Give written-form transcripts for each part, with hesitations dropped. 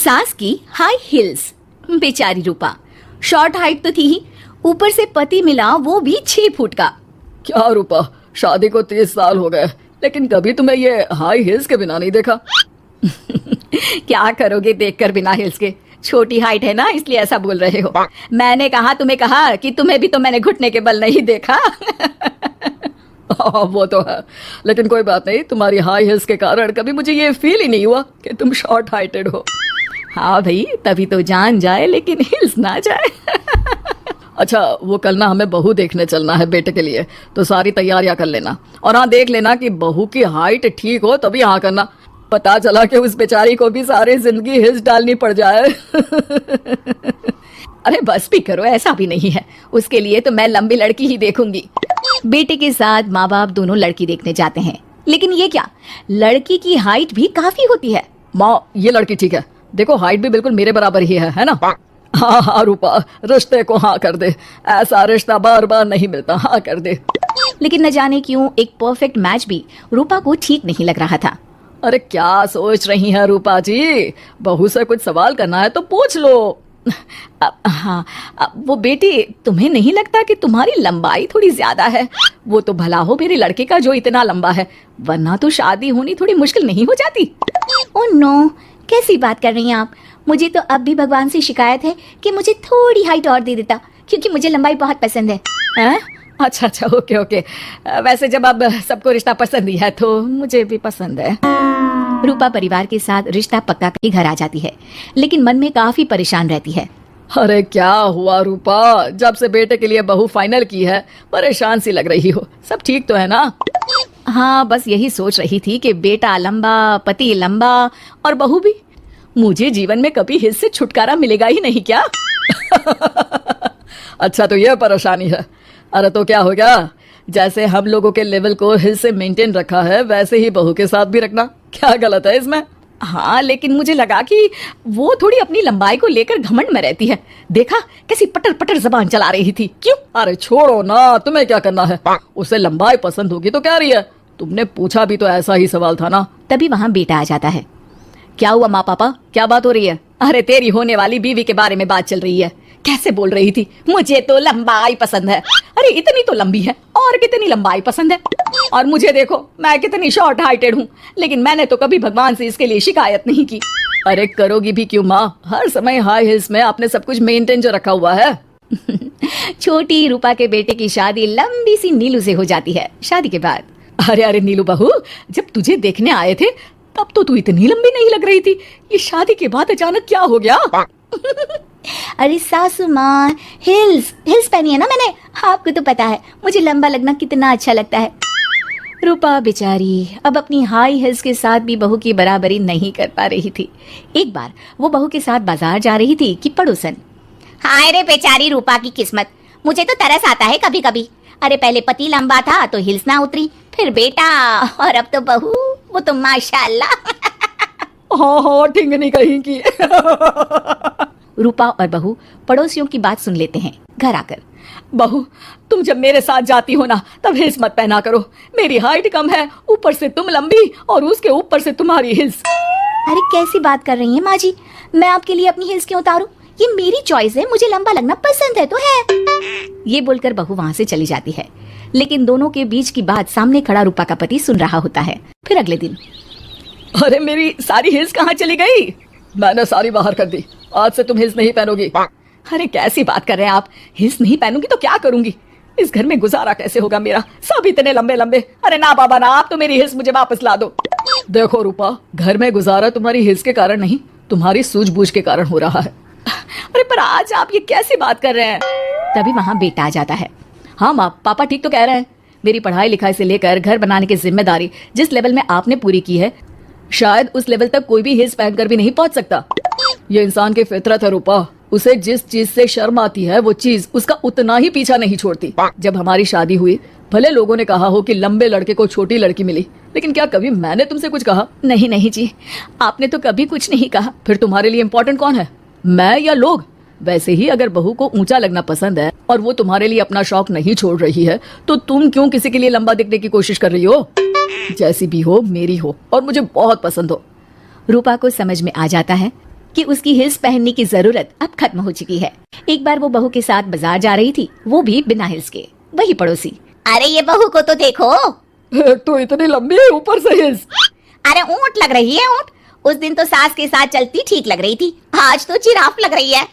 सास की high heels. बेचारी रूपा, शॉर्ट हाइट तो थी ही, ऊपर से पति मिला वो भी 6 फुट का। क्या रूपा, शादी को 30 साल हो गए, लेकिन कभी तुम्हें ये हाई हिल्स के बिना नहीं देखा। क्या करोगे देखकर बिना हिल्स के, छोटी हाइट है ना इसलिए ऐसा बोल रहे हो। मैंने कहा तुम्हें कहा कि तुम्हें भी तो मैंने घुटने के बल नहीं देखा। वो तो है, लेकिन कोई बात नहीं, तुम्हारी हाई हिल्स के कारण कभी मुझे ये फील ही नहीं हुआ कि तुम शॉर्ट हाइटेड हो। हाँ भाई, तभी तो जान जाए लेकिन हिल्स ना जाए। अच्छा, वो कल ना हमें बहू देखने चलना है बेटे के लिए, तो सारी तैयारियां कर लेना। और हाँ, देख लेना कि बहू की हाइट ठीक हो तभी हाँ करना। पता चला कि उस बेचारी को भी सारी जिंदगी हिल्स डालनी पड़ जाए। अरे बस भी करो, ऐसा भी नहीं है, उसके लिए तो मैं लंबी लड़की ही देखूंगी। बेटे के साथ माँ बाप दोनों लड़की देखने जाते हैं, लेकिन ये क्या, लड़की की हाइट भी काफी होती है। माँ, ये लड़की ठीक है, देखो हाइट भी बिल्कुल मेरे बराबर ही है ना। हाँ हाँ रूपा, रिश्ते को हाँ कर दे, ऐसा रिश्ता बार बार नहीं मिलता, हाँ कर दे। लेकिन न जाने क्यों एक परफेक्ट मैच भी रूपा को ठीक नहीं लग रहा था। अरे क्या सोच रही हैं रूपा जी, बहू से कुछ सवाल करना है तो पूछ लो। हाँ, वो बेटी, तुम्हें नहीं लगता कि तुम्हारी लंबाई थोड़ी ज्यादा है? वो तो भला हो मेरे लड़के का जो इतना लंबा है, वरना तो शादी होनी थोड़ी मुश्किल नहीं हो जाती। ओह नो, कैसी बात कर रही हैं आप? मुझे तो अब भी भगवान से शिकायत है कि मुझे थोड़ी हाइट और दे देता, क्योंकि मुझे लंबाई बहुत पसंद है। हैं? अच्छा अच्छा, ओके ओके। वैसे जब अब सबको रिश्ता पसंद ही है तो मुझे भी पसंद है। रूपा परिवार के साथ रिश्ता पक्का कर घर आ जाती है, लेकिन मन में काफी परेशान रहती है। अरे क्या हुआ रूपा, जब से बेटे के लिए बहू फाइनल की है परेशान सी लग रही हो, सब ठीक तो है ना? हाँ, बस यही सोच रही थी कि बेटा लंबा, पति लंबा और बहू भी। मुझे जीवन में कभी हिल्स से छुटकारा मिलेगा ही नहीं क्या? अच्छा, तो ये परेशानी है। अरे तो क्या हो गया, जैसे हम लोगों के लेवल को हिल्स से मेंटेन रखा है वैसे ही बहू के साथ भी रखना, क्या गलत है इसमें? हाँ, लेकिन मुझे लगा कि वो थोड़ी अपनी लंबाई को लेकर घमंड में रहती है। देखा कैसी पटर पटर जबान चला रही थी। क्यों? अरे छोड़ो ना, तुम्हें क्या करना है, उसे लंबाई पसंद होगी तो क्या रही है, तुमने पूछा भी तो ऐसा ही सवाल था ना। तभी वहाँ बेटा आ जाता है। क्या हुआ माँ पापा, क्या बात हो रही है? अरे तेरी होने वाली बीवी के बारे में बात चल रही है। कैसे बोल रही थी, मुझे तो लंबाई पसंद है। अरे इतनी तो लंबी है, और कितनी लंबाई पसंद है? और मुझे देखो, मैं कितनी शॉर्ट हाइटेड हूँ, लेकिन मैंने तो कभी भगवान से इसके लिए शिकायत नहीं की। अरे करोगी भी क्यों माँ, हर समय हाई हिल्स में आपने सब कुछ मेंटेन जो रखा हुआ है। छोटी रूपा के बेटे की शादी लंबी सी नीलू से हो जाती है शादी के बाद। अरे अरे नीलू बहू, जब तुझे देखने आए थे तब तो तू इतनी लंबी नहीं लग रही थी, ये शादी के बाद अचानक क्या हो गया? अरे सासू माँ, हिल्स पहनी है ना मैंने, आपको तो पता है मुझे लंबा लगना कितना अच्छा लगता है। रूपा बेचारी अब अपनी हाई हिल्स के साथ भी बहू की बराबरी नहीं कर पा रही थी। एक बार वो बहू के साथ बाजार जा रही थी कि पड़ोसन, हाय रे बेचारी रूपा की किस्मत, मुझे तो तरस आता है कभी कभी। अरे पहले पति लंबा था तो हिल्स ना उतरी, फिर बेटा, और अब तो बहू, वो तो माशाल्लाह। हाँ हाँ, ठिंगनी कहीं की। रूपा और बहू पड़ोसियों की बात सुन लेते हैं घर आकर। बहू, तुम जब मेरे साथ जाती हो ना तब हिल्स मत पहना करो, मेरी हाइट कम है, ऊपर से तुम लंबी और उसके ऊपर से तुम्हारी हिल्स। अरे कैसी बात कर रही हैं माँ जी, मैं आपके लिए अपनी हिल्स क्यों उतारूं? ये मेरी चॉइस है, मुझे लंबा लगना पसंद है तो है। ये बोलकर बहू वहाँ से चली जाती है, लेकिन दोनों के बीच की बात सामने खड़ा रूपा का पति सुन रहा होता है। फिर अगले दिन, अरे मेरी सारी हिल्स कहाँ चली गई? मैंने सारी बाहर कर दी, आज से तुम हिल्स नहीं पहनोगी। अरे कैसी बात कर रहे हैं आप, हिल्स नहीं पहनूंगी तो क्या करूंगी? इस घर में गुजारा कैसे होगा मेरा, सब इतने लंबे लंबे। अरे ना बाबा ना, आप तो मेरी हिल्स मुझे वापस ला दो। देखो रूपा, घर में गुजारा तुम्हारी हिल्स के कारण नहीं, तुम्हारी सूझबूझ के कारण हो रहा है। अरे पर आज आप ये कैसी बात कर रहे हैं? तभी वहाँ बेटा आ जाता है। हाँ माँ, पापा ठीक तो कह रहे हैं, मेरी पढ़ाई लिखाई से लेकर घर बनाने की जिम्मेदारी जिस लेवल में आपने पूरी की है, शायद उस लेवल तक कोई भी हिल्स पहनकर भी नहीं पहुंच सकता। ये इंसान की फितरत है रूपा, उसे जिस चीज से शर्म आती है वो चीज उसका उतना ही पीछा नहीं छोड़ती। जब हमारी शादी हुई, भले लोगों ने कहा हो कि लंबे लड़के को छोटी लड़की मिली, लेकिन क्या कभी मैंने तुमसे कुछ कहा? नहीं नहीं जी, आपने तो कभी कुछ नहीं कहा। फिर तुम्हारे लिए इम्पोर्टेंट कौन है, मैं या लोग? वैसे ही अगर बहू को ऊंचा लगना पसंद है और वो तुम्हारे लिए अपना शौक नहीं छोड़ रही है, तो तुम क्यों किसी के लिए लंबा दिखने की कोशिश कर रही हो? जैसी भी हो, मेरी हो और मुझे बहुत पसंद हो। रूपा को समझ में आ जाता है कि उसकी हिल्स पहनने की जरूरत अब खत्म हो चुकी है। एक बार वो बहू के साथ बाजार जा रही थी, वो भी बिना हिल्स के। वही पड़ोसी, अरे ये बहू को तो देखो, एक तो इतनी लंबी है, ऊपर से हिल्स। अरे ऊंट लग रही है ऊंट। उस दिन तो सास के साथ चलती ठीक लग रही थी, आज तो जिराफ लग रही है।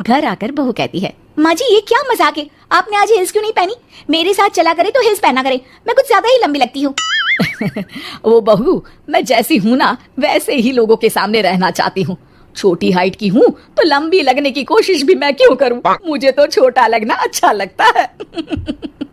घर आकर बहू कहती है, माँ जी ये क्या मजाक है, आपने आज हिल्स क्यों नहीं पहनी? मेरे साथ चला करे तो हिल्स पहना करे, मैं कुछ ज्यादा ही लंबी लगती हूँ। वो बहू, मैं जैसी हूँ ना वैसे ही लोगों के सामने रहना चाहती हूँ। छोटी हाइट की हूँ तो लंबी लगने की कोशिश भी मैं क्यों करूँ? मुझे तो छोटा लगना अच्छा लगता है।